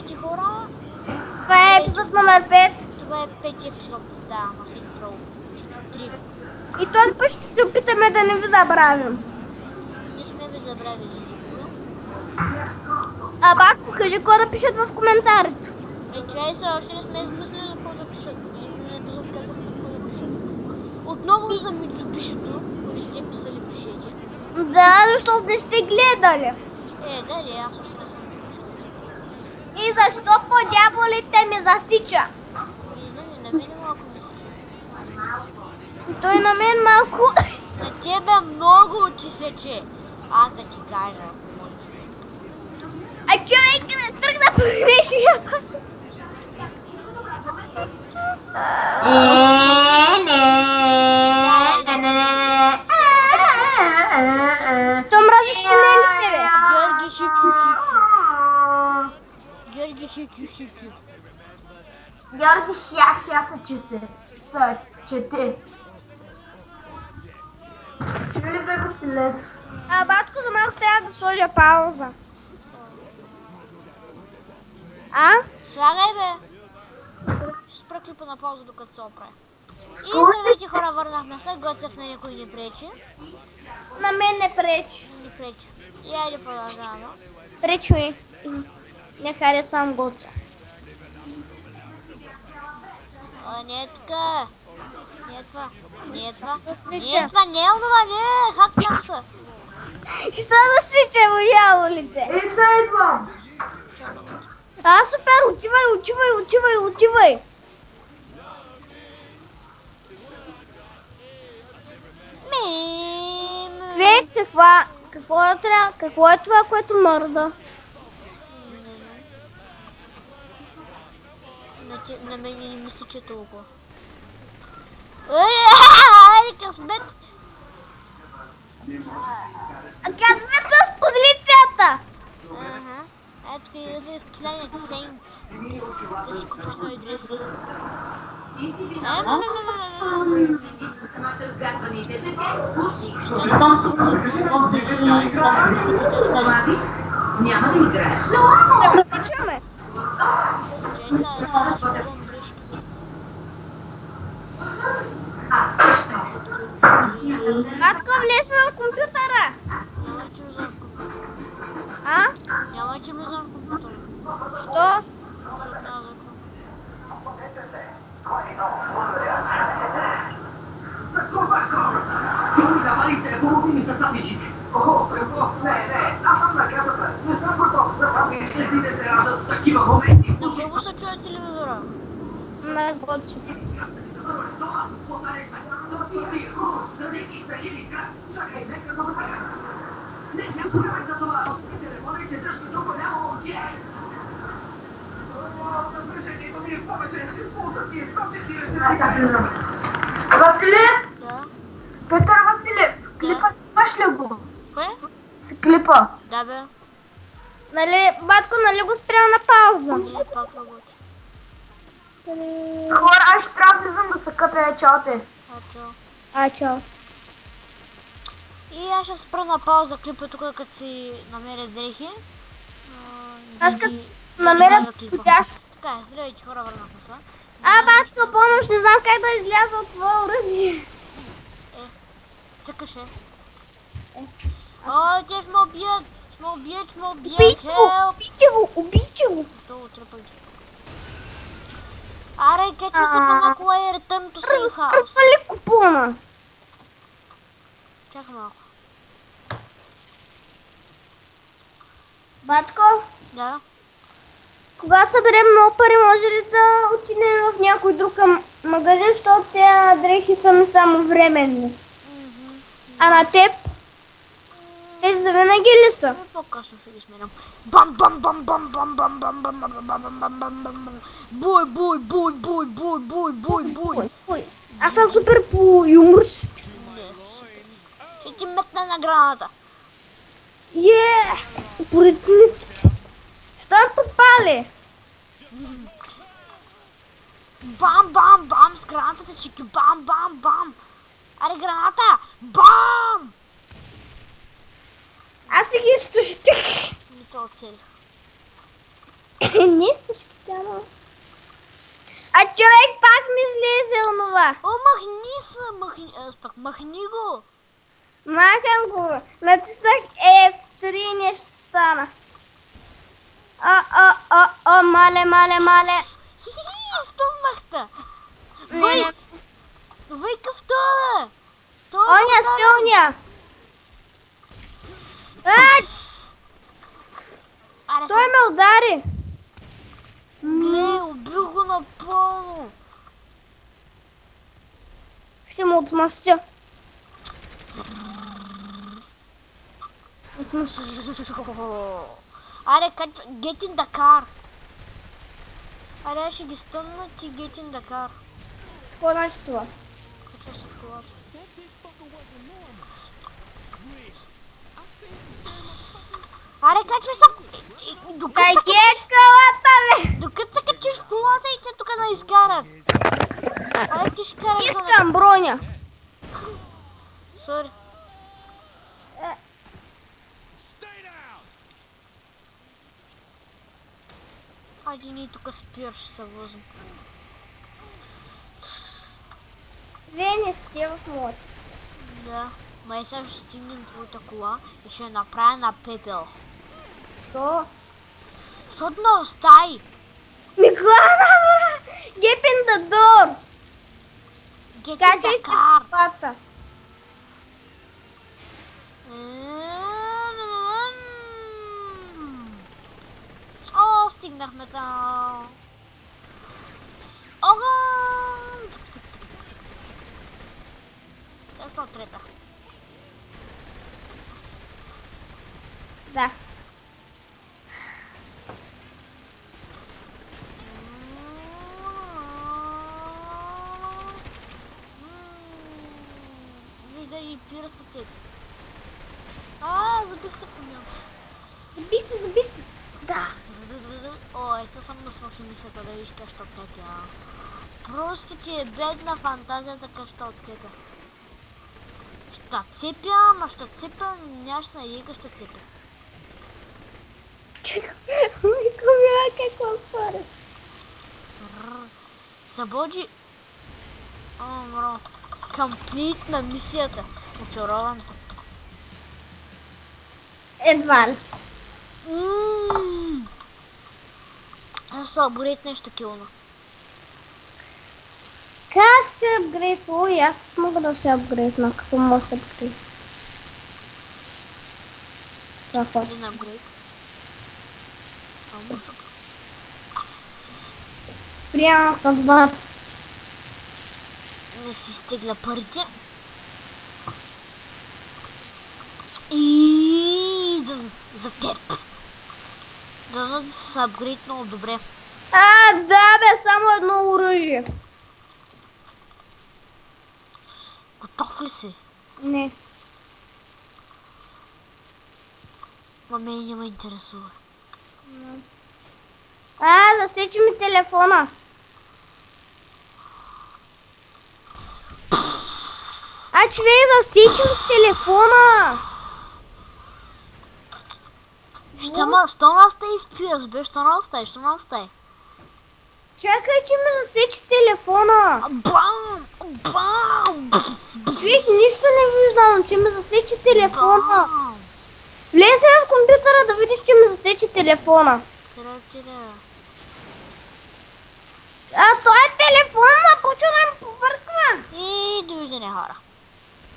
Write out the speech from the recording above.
Здравейте, хора! Това е епизод номер 5. Това е пети епизод, да, на Saints Row 3. И този път ще се опитаме да не ви забравим. Не сме ви забравили никога. Батко, кажи какво да пишат в коментарите. Чай се, още не сме измислили за какво да пишат. Ние епизод казахме какво да пишат. Отново за Митсубишито, ако не сте писали, пишете. Да, защото не сте гледали. Да ли, аз още не съм писал. И защо по дяволите ми засича? Признани, на мен малко ми се Той на мен малко... На тебе много ти сече. Аз да ти кажа, мой човек. А човек тръгна по грешния. То мразиш тунелите, бе. Георги Хикю-Хикю. Георги Хикю-Хикю. Георги Хя се чете. Чули бе го си лев? Батко, за малко трябва да сложа пауза. Слагай, бе. Ще спра клипа на пауза, докато се оправя. И здравейте, хора, върнахме се. Гоцев на никой не пречи. На мен не пречи. Не пречи. И айде продължаваме. Пречи ми. Не харесвам Гоца. Не е така. Не е това. Не е това. Не е това. Не е онова. Не е. Хакнах се. Що да сича дяволите? И се идвам! Супер, отивай. Вие какво е това, което мърда? На мен не ми се че толкова. Айде, късмет! Късмет с позицията! Ето и да в Planet Saints. Да си купиш нови дрехи. Няма да играеш. Да причаме. Батко, влезме в компютъра. Няма че влезам в компютъра. Що? Давайте, помогни ми с сандвичите. Какво? Не, аз съм на касата. Не съм готов. Следите се раждат такива моменти. На кого се чуе телевизора? На Гоци. Чакай, нека го запаша. Не забравяй за това. Телефонайте също до голямо момче. Напрежението ми е повече. Пулсът ти е 140. Василе? Да. Петър Василев, клипа снимаш ли го? Кое? С клипа. Да, бе. Батко, нали го спря на пауза? Не, пак работи. Хора, аз ще трябва да влизам да се къпя, чао те. Чао. И аз ще спра на пауза клипа тук, като си намеря дрехи. Аз като намеря подходящо. Така, здравейте, хора, върнахме се. Батко, помощ, не знам как да изляза от това оръжие. Цъкаше. О, те ще ме убият. Ще ме убият. Убийте го. Долу, тръпайте. Аре, качва се в една кола и return to safe house. Развали купона. Чакай малко. Батко, Да. когато съберем много пари, може ли да отидем в някой друг магазин, защото тези дрехи са ми само временни. А на теб? Тези за винаги ли са? По-късно ще ги сменям. Бам бам бам бам бам бам бам бам бам бам бам бам бам бам бам. Буй. Ой, аз съм супер по юморчески. Ще ти метна на граната. Поредниците. Що ме попали? Бам бам бам с гранатата, чики. Бам бам бам. Аре, граната. Бам! Аз си ги изтощих. Не то цели. Не всичко тяма. А човек пак ми излезе онова. О, махни се, махни. Аз пак махни го. Махам го. Натиснах F3 и нещо стана. Мале. Хи-хи-хи, стъмнахте. Не. Вой къв той е? Оня силния. Аре, Той ме удари. гледай, убил го напълно. Ще му отмъстя. Аре, get in the car. Аре, ще ги стъннат и get in the car. Какво значи това? Кача се в колата. Аре, качвай се в... Дай е колата, бе! Докато се качиш в колата и те тук да изкарат. Аре, ти ще караш. Искам броня. Сори. Хайде ние тук спир ще се возим. Вие не сте в моята. Да. Май сега ще стигнем твоята кола и ще я направя на пепел. Що? Защото не остави. Миклана, get in the door. Get in Качай the се car. в колата. О, стигнахме там. Огън! Сега трета. Да. Вижда и пирasta теб. Забих се по него. Заби се. Да. О, ето съм да свърши мисията да виж как ще оттепя. Просто ти е бедна фантазията как ще оттепя. Ще цепя, ама ще цепя, нямаш на ега ще цепя. Микомила, какво стори? Събуди... Мро. Комплит на мисията. Очарован съм. Едва ли. Аз се оборит нещо килно. Как се апгрейд? Ой, аз мога да се апгрейдна. Какво мога да се апгрейд? Какво? Един апгрейд. Приема съм 20. Не си стигла парите. И идвам за теб. Дано да се апгрейд много добре. Да бе, само едно оръжие. Готов ли си? Не. Ма мен не ме интересува. Засечи ми телефона. Човек, засечи ми телефона. Що не остави спираш, бе? Що не остави? Чакай, че ми засечи телефона. Бам! Бам! Човек, нищо не виждам, че ми засечи телефона. Бам! Влезе в компютъра да видиш, че ми засечи телефона. Това е телефона, почва да ми побърква. И довиждане, хора.